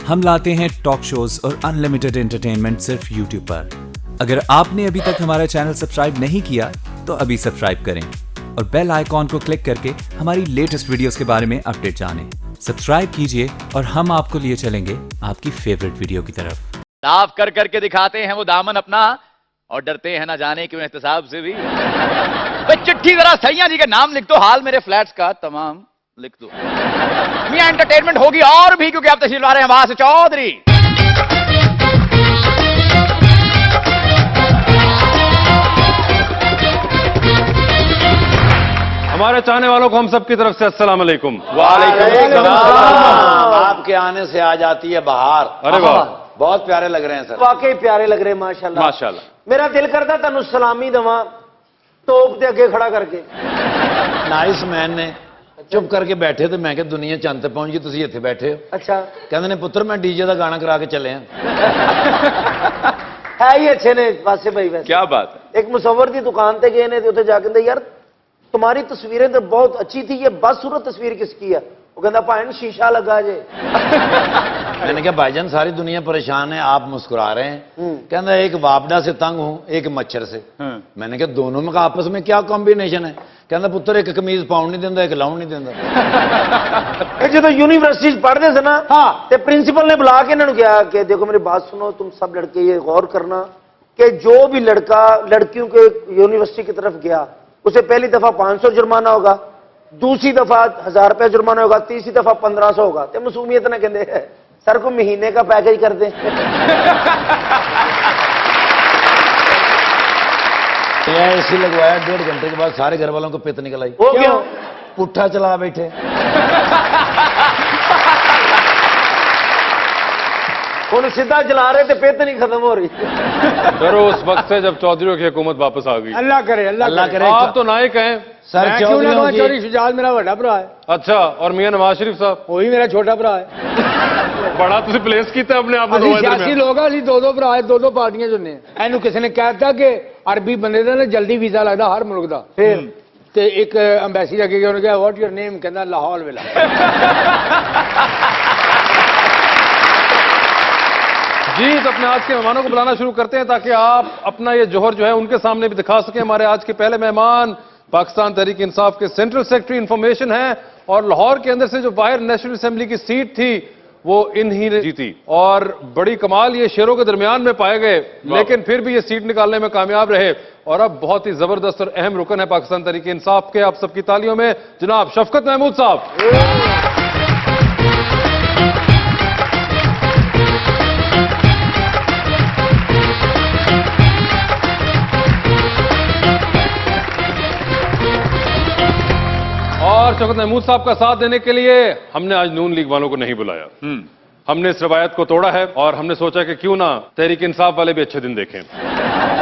हम लाते हैं talk shows और अनलिमिटेड एंटरटेनमेंट सिर्फ YouTube पर। अगर आपने अभी तक हमारा चैनल सब्सक्राइब नहीं किया तो अभी सब्सक्राइब करें और बेल आइकॉन को क्लिक करके हमारी लेटेस्ट वीडियोस के बारे में अपडेट जानें। सब्सक्राइब कीजिए और हम आपको लिए चलेंगे आपकी फेवरेट वीडियो की तरफ। साफ कर करके दिखाते हैं वो दामन अपना और डरते हैं ना जाने क्यों एहतसाब से भी। चिट्ठी जरा सैया जी का नाम लिख दो, हाल मेरे फ्लैट्स का तमाम लिख दो। मियां एंटरटेनमेंट होगी और भी, क्योंकि आप तशरीफ ला रहे हैं वहां से चौधरी। हमारे चाहने वालों को हम सबकी तरफ से अस्सलाम वालेकुम। वालेकुम सलाम। आपके आने से आ जाती है बहार। अरे वाह, बहुत प्यारे लग रहे हैं सर। वाकई प्यारे लग रहे हैं माशाल्लाह। माशाल्लाह। मेरा दिल करता तनु सलामी दवा तोप दे अगे खड़ा करके। नाइस मैन ने चुप करके बैठे तो मैं दुनिया चंद पहुंच गई, तुम इतने बैठे हो। अच्छा कहते ने पुत्र मैं डीजे का गाना करा के चले हैं। है ही अच्छे ने वासे भाई। वैसे क्या बात है। एक मुसव्वर की दुकान पे गए ने तो उत्थे जाके कहंदे यार तुम्हारी तस्वीरें तो बहुत अच्छी थी, ये बदसूरत तस्वीर किसकी है? वो कहता भाई शीशा लगा जे। मैंने कहा भाईजान सारी दुनिया परेशान है, आप मुस्कुरा रहे हैं। कहता एक वापडा से तंग हूं, एक मच्छर से। मैंने कहा दोनों में का आपस में क्या कॉम्बिनेशन है? कहता पुत्र एक कमीज पाउन नहीं देंदा, एक लाउन नहीं देंदा। जो यूनिवर्सिटी पढ़ते थे ना, हाँ, तो प्रिंसिपल ने बुला के इन्होंने कहा कि देखो मेरी बात सुनो, तुम सब लड़के ये गौर करना कि जो भी लड़का लड़कियों के यूनिवर्सिटी की तरफ गया उसे पहली दफा 500 जुर्माना होगा, दूसरी दफा 1000 रुपया जुर्माना होगा, तीसरी दफा 1500 होगा। तो मसूमियत ने कहते सर को महीने का पैकेज कर दें। ऐसी लगवाया, 1.5 घंटे के बाद सारे घर वालों को पित निकल आई। वो क्यों? पुट्ठा चला बैठे। उन्हें सीधा चला रहे थे, पेट नहीं खत्म हो रही। सर उस वक्त से जब चौधरियों की हुकूमत वापस आ गई। अल्लाह करे, अल्लाह करे। आप तो नायक हैं सर चौधरी शुजात मेरा बड़ा भरा है। अच्छा, और मियां नवाज शरीफ साहब वही मेरा छोटा भरा है। बड़ा तुझे प्लेस किया अपने आप ਅਸੀਂ ਸਿਆਸੀ ਲੋਕ ਆ, ਅਸੀਂ ਦੋ ਭਰਾ ਹੈ, ਦੋ ਪਾਰਟੀਆਂ ਚੁਣਨੇ ਆ। ਇਹਨੂੰ ਕਿਸੇ ਨੇ ਕਹਿਤਾ ਕਿ ਅਰਬੀ ਬੰਦੇ ਦਾ ਨਾ ਜਲਦੀ ਵੀਜ਼ਾ ਲੱਗਦਾ ਹਰ ਮੁਲਕ ਦਾ। ਫਿਰ ਤੇ ਇੱਕ ਐਮਬੈਸੀ ਲੱਗੇ ਗਿਆ, ਉਹਨੇ ਕਿਹਾ ਵਾਟ ਯੂਰ ਨੇਮ? ਕਹਿੰਦਾ ਲਾਹੌਰ ਵੇਲਾ। जी, तो अपने आज के मेहमानों को बुलाना शुरू करते हैं ताकि आप अपना ये जोहर जो है उनके सामने भी दिखा सकें। हमारे आज के पहले मेहमान पाकिस्तान तहरीक इंसाफ के सेंट्रल सेक्रेटरी इंफॉर्मेशन हैं और लाहौर के अंदर से जो बाहर नेशनल असेंबली की सीट थी वो इन्हीं ने जीती और बड़ी कमाल ये शेरों के दरमियान में पाए गए, लेकिन फिर भी ये सीट निकालने में कामयाब रहे और अब बहुत ही जबरदस्त और अहम रुकन है पाकिस्तान तहरीक इंसाफ के। आप सबकी तालियों में जनाब शफकत महमूद साहब। और शफकत महमूद साहब का साथ देने के लिए हमने आज नून लीग वालों को नहीं बुलाया। हमने इस रवायत को तोड़ा है और हमने सोचा कि क्यों ना तहरीक इंसाफ वाले भी अच्छे दिन देखें।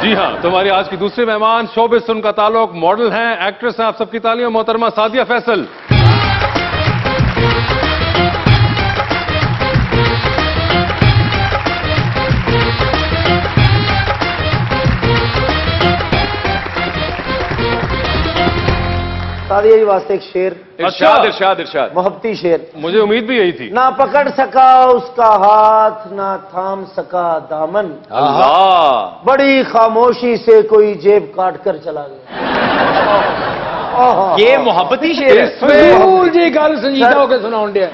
जी हां, तो हमारी आज की दूसरी मेहमान शोबिस से उनका ताल्लुक, मॉडल हैं, एक्ट्रेस हैं। आप सबकी तालियों मोहतरमा सादिया फैसल। सादिया जी वास्ते एक शेर, इरशाद इरशाद इरशाद। मोहब्बती शेर। मुझे उम्मीद भी यही थी। ना पकड़ सका उसका हाथ, ना थाम सका दामन, अल्लाह। बड़ी खामोशी से कोई जेब काट कर चला गया। ये मोहब्बती शेर है। ਬਿਲਕੁਲ ਜੀ ਗੱਲ ਸੰਜੀਦਾ ਹੋ ਕੇ ਸੁਣਾਉਣ ਡਿਆ।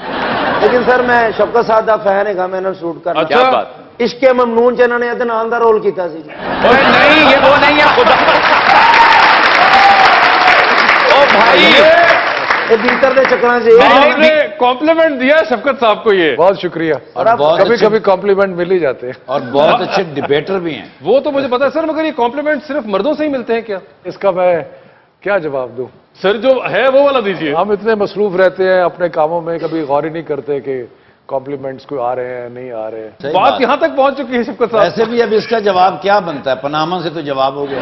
लेकिन सर मैं शफकत साहब का फैन है, मैंने शूट कर अच्छा बात। इश्क ममनून च इन्होंने अदनान का रोल किया सी। नहीं, ये वो नहीं है खुदा। ओ भाई, ये भीतर के चक्कर से आपने कॉम्प्लीमेंट दिया शफकत साहब को, ये बहुत शुक्रिया। और बहुत कभी अच्छे, कभी कॉम्प्लीमेंट मिल ही जाते हैं। और बहुत अच्छे डिबेटर भी हैं। वो तो मुझे पता है सर, मगर ये कॉम्प्लीमेंट सिर्फ मर्दों से ही मिलते हैं क्या? इसका मैं क्या जवाब दूं? सर जो है वो वाला दीजिए। हम इतने मसरूफ रहते हैं अपने कामों में, कभी गौर ही नहीं करते कि कॉम्प्लीमेंट्स कोई आ रहे हैं नहीं आ रहे हैं। सही बात यहां तक पहुंच चुकी है शफकत साहब। वैसे भी अब इसका जवाब क्या बनता है? पनामा से तो जवाब हो गया।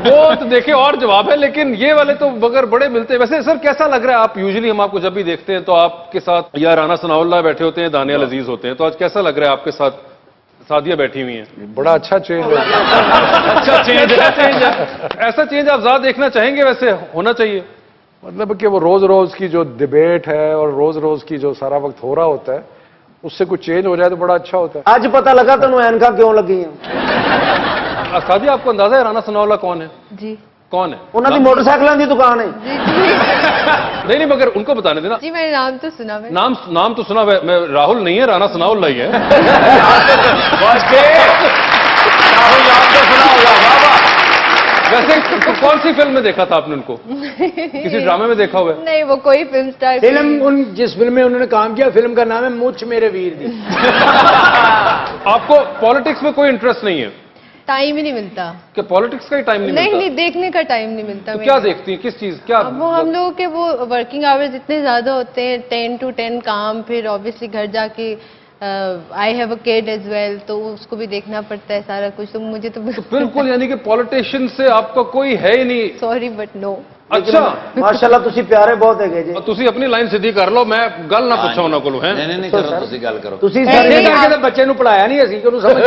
वो तो देखिए और जवाब है, लेकिन ये वाले तो मगर बड़े मिलते हैं। वैसे सर कैसा लग रहा है? आप यूजुअली हम आपको जब भी देखते हैं तो आपके साथ या राना सनाउल्लाह बैठे होते हैं, दानियाल अजीज होते हैं, तो आज कैसा लग रहा है आपके साथ सादिया बैठी हुई हैं? बड़ा अच्छा चेंज है। अच्छा चेंज है। ऐसा चेंज आप ज्यादा देखना चाहेंगे? वैसे होना चाहिए। मतलब कि वो रोज रोज की जो डिबेट है और रोज रोज की जो सारा वक्त हो रहा होता है उससे कुछ चेंज हो जाए तो बड़ा अच्छा होता है। आज पता लगा तेन एनका क्यों लगी हैं? सादी, आपको अंदाजा है राना सनाउल्लाह कौन है? जी कौन है? उन्होंने मोटरसाइकिलों की दुकान है। जी नहीं मगर उनको बताने देना। जी मैंने नाम तो सुना। नाम तो सुना। मैं राहुल नहीं है, राना सनाउल्लाह ही है। राहुल नाम तो सुना होगा। वाह। वैसे तो कौन सी फिल्म में देखा था आपने उनको? किसी ड्रामे में देखा हुआ है? नहीं, वो कोई फिल्म स्टार जिस फिल्म में उन्होंने काम किया, फिल्म का नाम है मुझ मेरे वीर दी। आपको पॉलिटिक्स में कोई इंटरेस्ट नहीं है? टाइम ही नहीं मिलता। क्या पॉलिटिक्स का ही टाइम नहीं मिलता? नहीं, देखने का टाइम नहीं मिलता। तो क्या देखती हैं, किस चीज, क्या? अब वो हम लोगों के वो वर्किंग आवर्स इतने ज्यादा होते हैं, 10 to 10 काम, फिर ऑब्वियसली घर जाके I have a kid as well, तो उसको भी देखना पड़ता है सारा कुछ, तो मुझे तो बिल्कुल, यानी कि पॉलिटिशियन से आपका कोई है ही नहीं। Sorry but no. अच्छा, माशाल्लाह तुसी प्यारे बहुत है जी। तुसी अपनी लाइन सीधी कर लो, मैं गल ना पूछा उन्होंने कोलों है। नहीं करो, तुसी गल करो। तुसी करके बच्चे ਨੂੰ पढ़ाया नहीं असी कि समझ।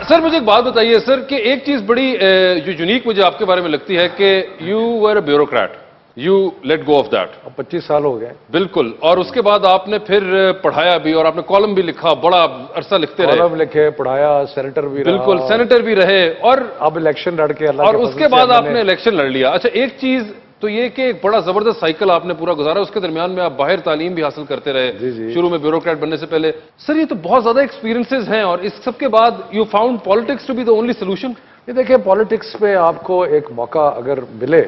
सर मुझे एक बात बताइए सर, कि एक चीज बड़ी जो यूनिक मुझे आपके बारे में लगती है कि you were a bureaucrat, you let go of that. 25 साल हो गए। बिल्कुल, और उसके बाद आपने फिर पढ़ाया भी, और आपने कॉलम भी लिखा, बड़ा अरसा लिखते रहे। कॉलम लिखे, पढ़ाया, सेनेटर भी रहा। बिल्कुल, सेनेटर भी रहे, और अब इलेक्शन लड़ के और उसके बाद आपने इलेक्शन लड़ लिया। अच्छा, एक चीज तो ये कि एक बड़ा जबरदस्त साइकिल आपने पूरा गुजारा, उसके दरमियान में आप बाहर तालीम भी हासिल करते रहे, शुरू में ब्यूरोक्रेट बनने से पहले। सर ये तो बहुत ज्यादा एक्सपीरियंसेस हैं, और इस सब के बाद you found politics to be the only solution. ये देखिए, पॉलिटिक्स में आपको एक मौका अगर मिले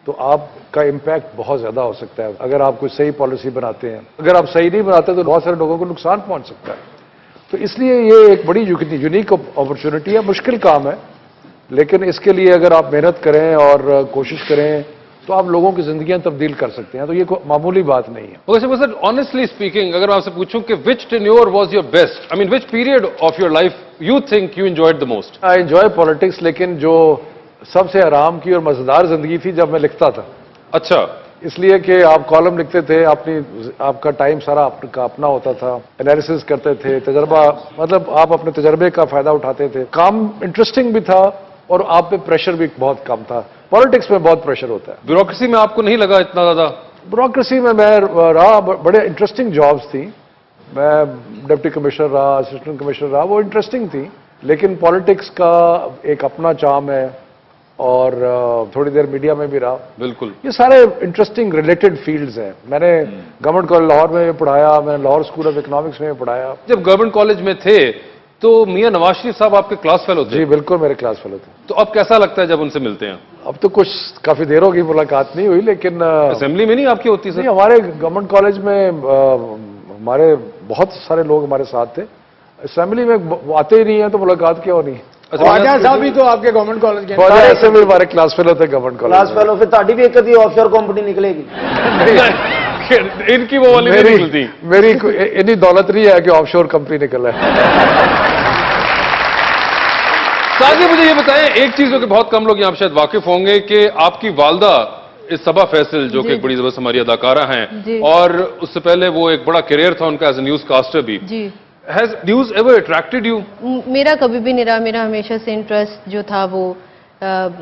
तो आपका इम्पैक्ट बहुत ज्यादा हो सकता है, अगर आप कोई सही पॉलिसी बनाते हैं। अगर आप सही नहीं बनाते तो बहुत सारे लोगों को नुकसान पहुंच सकता है। तो इसलिए ये एक बड़ी यूनिक अपॉर्चुनिटी है, मुश्किल काम है, लेकिन इसके लिए अगर आप मेहनत करें और कोशिश करें तो आप लोगों की जिंदगियां तब्दील कर सकते हैं। तो ये कोई मामूली बात नहीं है। वैसे सर, ऑनेस्टली स्पीकिंग, अगर मैं आपसे पूछूं कि which tenure was your best, I mean which period of your life you think you enjoyed the most? I enjoy politics, लेकिन जो सबसे आराम की और मजेदार जिंदगी थी जब मैं लिखता था। अच्छा, इसलिए कि आप कॉलम लिखते थे, आपका टाइम सारा आपका अपना होता था, एनालिसिस करते थे, तजर्बा, मतलब आप अपने तजर्बे का फायदा उठाते थे, काम इंटरेस्टिंग भी था और आप पे प्रेशर भी बहुत कम था। पॉलिटिक्स में बहुत प्रेशर होता है। ब्यूरोक्रेसी में आपको नहीं लगा इतना ज्यादा? ब्यूरोक्रेसी में मैं रहा, बड़े इंटरेस्टिंग जॉब्स थी, मैं डिप्टी कमिश्नर रहा, असिस्टेंट कमिश्नर रहा, वो इंटरेस्टिंग थी, लेकिन पॉलिटिक्स का एक अपना चार्म है, और थोड़ी देर मीडिया में भी रहा। बिल्कुल, ये सारे इंटरेस्टिंग रिलेटेड फील्ड्स हैं। मैंने गवर्नमेंट कॉलेज लाहौर में भी पढ़ाया, मैंने लाहौर स्कूल ऑफ इकोनॉमिक्स में भी पढ़ाया। जब गवर्नमेंट कॉलेज में थे तो मियां नवाज शरीफ साहब आपके क्लास फेलो थे? जी बिल्कुल, मेरे क्लास फेलो थे। तो अब कैसा लगता है जब उनसे मिलते हैं? अब तो कुछ काफी देर होगी, मुलाकात नहीं हुई, लेकिन असेंबली में नहीं आपकी होती सर? हमारे गवर्नमेंट कॉलेज में हमारे बहुत सारे लोग हमारे साथ थे, असेंबली में वो आते ही नहीं है तो मुलाकात क्या होनी। ख्वाजा साहब भी तो आपके गवर्नमेंट कॉलेज के ख्वाजा ऐसे भी हमारे क्लास फेलो थे गवर्नमेंट कॉलेज। क्लास फेलो, फिर ताड़ी भी एक कभी ऑफशोर कंपनी निकलेगी। इनकी वो वाली नहीं निकलती। मेरी इतनी दौलत नहीं है कि ऑफशोर कंपनी निकल है। साथ ही मुझे ये बताएं, एक चीज जो कि बहुत कम लोग यहाँ शायद वाकिफ होंगे, कि आपकी वालदा इस सबा फैसल, जो कि एक बड़ी जबरदस्त हमारी अदाकारा हैं, और उससे पहले वो एक बड़ा करियर था उनका एज ए न्यूज कास्टर भी। जी। Has news ever attracted you? मेरा कभी भी नहीं रहा। मेरा हमेशा से इंटरेस्ट जो था वो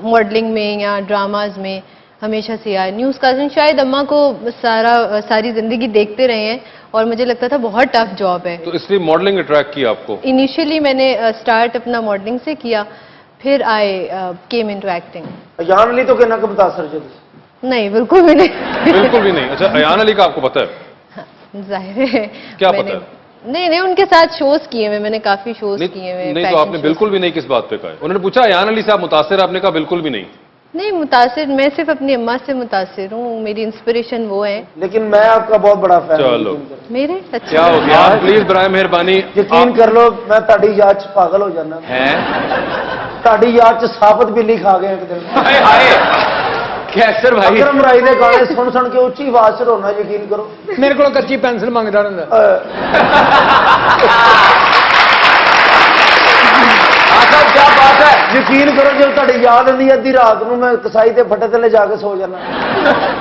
मॉडलिंग में या ड्रामाज में हमेशा से आया। न्यूज़ कास्टिंग शायद अम्मा को सारी जिंदगी देखते रहे हैं, और मुझे लगता था बहुत टफ जॉब है, तो इसलिए मॉडलिंग अट्रैक्ट किया आपको? इनिशियली मैंने स्टार्ट अपना मॉडलिंग से किया, फिर आई केम इनटू एक्टिंग। जान ली तो कहना कब मुतासर जो? नहीं, बिल्कुल भी नहीं। बिल्कुल भी नहीं। अच्छा, अयान अली का आपको पता है? जाहिर है। क्या पता है? नहीं, उनके साथ शोज किए हुए, मैंने काफी शोज किए हुए। नहीं, तो आपने बिल्कुल भी नहीं किस बात पे कहा? उन्होंने पूछा अयान अली से आप मुतासिर, आपने कहा बिल्कुल भी नहीं। नहीं, मुतासिर मैं सिर्फ अपनी अम्मा से मुतासिर हूँ, मेरी इंस्पिरेशन वो है। लेकिन मैं आपका बहुत बड़ा फैन। चलो, मेरे अच्छा क्या हो गया? प्लीज बराए मेहरबानी यकीन कर लो, मैं ताड़ी याद च पागल हो जाना है। ताड़ी याद च साबत बिल्ली खा गए एक दिन। कैसर भाई, अकरम राई ने गाने सुन सुन के उच्ची आवाज से रोना, यकीन करो। मेरे को कच्ची पेंसिल मंगता रहंदा। आखिर क्या बात है, यकीन करो जब ताड़ी याद आती अद्धी रात को मैं कसाई के फटे ते ले जाके सो जाना।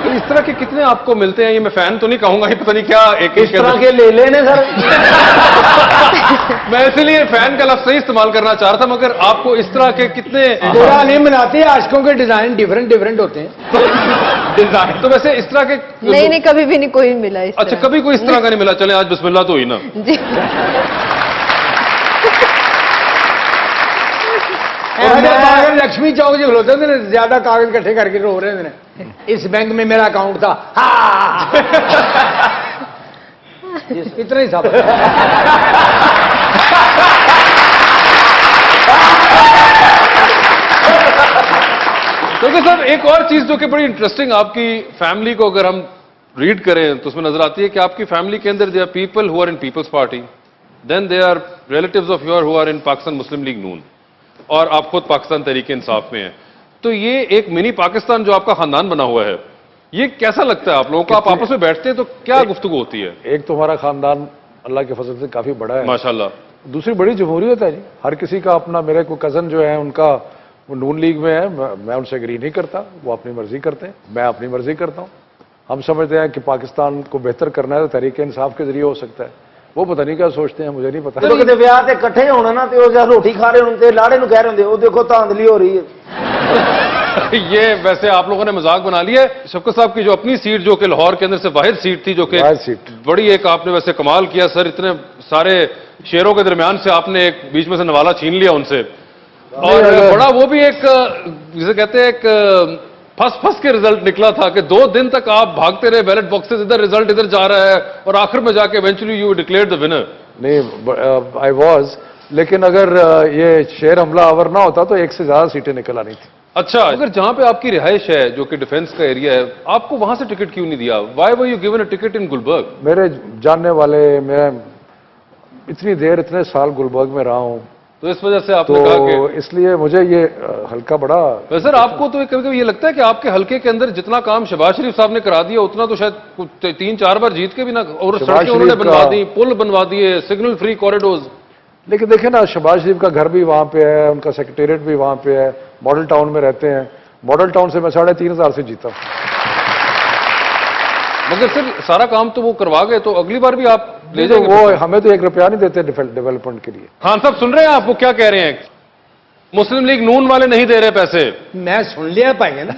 इस तरह के कितने आपको मिलते हैं? ये मैं फैन तो नहीं कहूंगा, ये पता नहीं क्या एक इस तरह के ले लेने सर। मैं इसलिए फैन का लफ्ज सही इस्तेमाल करना चाह रहा था, मगर आपको इस तरह के कितने बुरा नहीं मनाते, आशिकों के डिजाइन डिफरेंट डिफरेंट होते हैं। डिजाइन तो वैसे इस तरह के नहीं, कभी भी नहीं कोई मिला इस अच्छा, तरह। कभी कोई इस तरह का नहीं मिला। चले आज बिस्मिल्लाह तो हुई ना। जी। कागज लक्ष्मी चौक जो खलोते थे ना, ज्यादा कागज इकट्ठे करके रो रहे थे। इस बैंक में मेरा अकाउंट था, हाँ। इतना ही सब। क्योंकि सर एक और चीज जो कि बड़ी इंटरेस्टिंग, आपकी फैमिली को अगर हम रीड करें तो उसमें नजर आती है कि आपकी फैमिली के अंदर they are people who are in People's Party, then they are relatives of your who are in Pakistan Muslim League Noon, और आप खुद पाकिस्तान तहरीक इंसाफ में हैं। तो ये एक मिनी पाकिस्तान जो आपका खानदान बना हुआ है, ये कैसा लगता है आप लोगों को? आप आपस में बैठते हैं तो क्या गुफ्तगू होती है? एक तो हमारा खानदान अल्लाह के फजल से काफी बड़ा है माशाल्लाह। दूसरी बड़ी जमहूरियत है जी, हर किसी का अपना। मेरे को कजन जो है उनका वो नून लीग में है, मैं उनसे एग्री नहीं करता, वो अपनी मर्जी करते हैं, मैं अपनी मर्जी करता हूँ। हम समझते हैं कि पाकिस्तान को बेहतर करना है तो तहरीक इंसाफ के जरिए हो सकता है। वो पता नहीं क्या सोचते हैं, मुझे नहीं पता। ਜਦੋਂ ਕਿਤੇ ਵਿਆਹ ਤੇ ਇਕੱਠੇ ਹੋਣਾ ਨਾ ਤੇ ਉਹ ਜਦ ਰੋਟੀ ਖਾ ਰਹੇ ਹੁੰਦੇ ਲਾੜੇ ਨੂੰ ਕਹਿ ਰਹੇ ਹੁੰਦੇ, ਉਹ ਦੇਖੋ ਧਾਂਦਲੀ ਹੋ ਰਹੀ ਹੈ। ये वैसे आप लोगों ने मजाक बना लिया है। शफकत साहब की जो अपनी सीट, जो कि लाहौर के अंदर से वाहिद सीट थी, जो कि वाहिद सीट। बड़ी एक आपने वैसे कमाल किया सर, इतने सारे शेरों के दरमियान से आपने एक बीच में से नवाला छीन लिया उनसे, और बड़ा वो भी एक जिसे कहते हैं एक फंस के रिजल्ट निकला था कि 2 दिन तक आप भागते रहे बैलेट बॉक्सेस, इधर रिजल्ट इधर जा रहा है, और आखिर में जाके eventually you declared the winner. नहीं, आई वॉज, लेकिन अगर ये शेर हमला आवर ना होता तो 1 से ज्यादा सीटें निकल आनी थी। अच्छा, अगर जहां पे आपकी रिहाइश है जो कि डिफेंस का एरिया है, आपको वहां से टिकट क्यों नहीं दिया? Why were you given a ticket in Gulberg? मेरे जानने वाले, मैं इतनी देर इतने साल गुलबर्ग में रहा हूं, तो इस वजह से आपने कहा कि तो इसलिए मुझे ये हल्का बड़ा। सर आपको तो कभी कभी ये लगता है कि आपके हल्के के अंदर जितना काम शहबाज शरीफ साहब ने करा दिया उतना तो शायद 3-4 बार जीत के भी ना, और शहबाज सड़कें उन्होंने शरीफ बनवा का- दी, पुल बनवा दिए, सिग्नल फ्री कॉरिडोर्स। लेकिन देखें ना, शहबाज शरीफ का घर भी वहां पे है, उनका सेक्रेटेरिएट भी वहां पे है, मॉडल टाउन में रहते हैं। मॉडल टाउन से मैं 3,500 से जीता। मगर सर सारा काम तो वो करवा गए, तो अगली बार भी आप ले तो जाएंगे? वो हमें तो 1 रुपया नहीं देते डेवलपमेंट के लिए। खान साहब सुन रहे हैं आप वो क्या कह रहे हैं? मुस्लिम लीग नून वाले नहीं दे रहे पैसे। मैं सुन लिया भाई ना।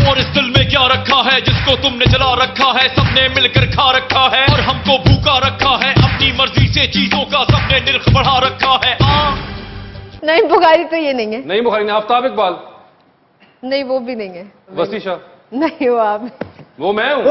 और इस दिल में क्या रखा है जिसको तुमने जला रखा है, सबने मिलकर खा रखा है और हमको भूखा रखा है, अपनी मर्जी से चीजों का सबने निर्ख बढ़ा रखा है। नहीं, बुखारी तो ये नहीं है। नहीं बुखारी ने आफ्ताब इकबाल, नहीं वो भी नहीं है। वसी शाह, नहीं वो आप। वो मैं हूं।